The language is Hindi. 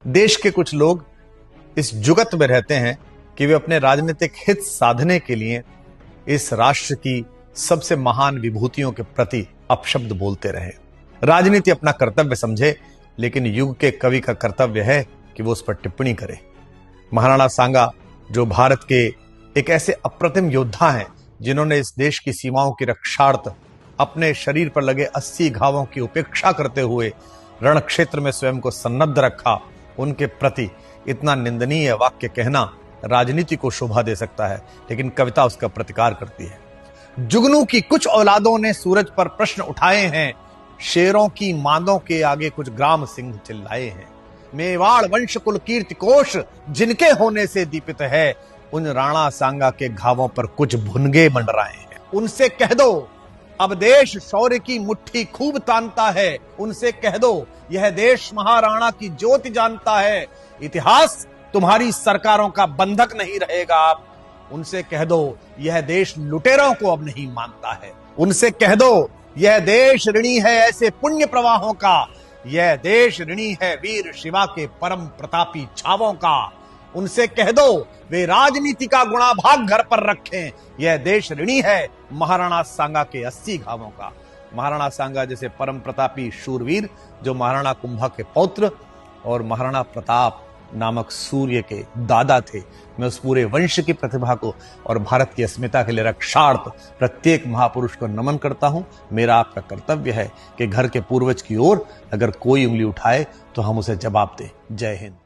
देश के कुछ लोग इस जुगत में रहते हैं कि वे अपने राजनीतिक हित साधने के लिए इस राष्ट्र की सबसे महान विभूतियों के प्रति अपशब्द बोलते रहे। राजनीति अपना कर्तव्य समझे, लेकिन युग के कवि का कर्तव्य है कि वो उस पर टिप्पणी करे। महाराणा सांगा, जो भारत के एक ऐसे अप्रतिम योद्धा हैं जिन्होंने इस देश की सीमाओं की रक्षार्थ अपने शरीर पर लगे 80 घावों की उपेक्षा करते हुए रण क्षेत्र में स्वयं को सन्नद्ध रखा, उनके प्रति इतना निंदनीय वाक्य कहना राजनीति को शोभा दे सकता है, लेकिन कविता उसका प्रतिकार करती है। जुगनू की कुछ औलादों ने सूरज पर प्रश्न उठाए हैं, शेरों की मांदों के आगे कुछ ग्राम सिंह चिल्लाए हैं। मेवाड़ वंश कुल कीर्ति कोश जिनके होने से दीपित है, उन राणा सांगा के घावों पर कुछ भुनगे मंडराए हैं। उनसे कह दो अब देश शौर्य की मुट्ठी खूब तानता है, उनसे कह दो यह देश महाराणा की ज्योति जानता है, इतिहास तुम्हारी सरकारों का बंधक नहीं रहेगा। आप उनसे कह दो यह देश लुटेरों को अब नहीं मानता है, उनसे कह दो यह देश ऋणी है ऐसे पुण्य प्रवाहों का, यह देश ऋणी है वीर शिवा के परम प्रतापी छावों का। उनसे कह दो वे राजनीति का गुणाभाग घर पर रखें, यह देश ऋणी है महाराणा सांगा के 80 घावों का। महाराणा सांगा जैसे परम प्रतापी शूरवीर, जो महाराणा कुंभा के पौत्र और महाराणा प्रताप नामक सूर्य के दादा थे, मैं उस पूरे वंश की प्रतिभा को और भारत की अस्मिता के लिए रक्षार्थ प्रत्येक महापुरुष को नमन करता हूं। मेरा आपका कर्तव्य है कि घर के पूर्वज की ओर अगर कोई उंगली उठाए तो हम उसे जवाब दें। जय हिंद।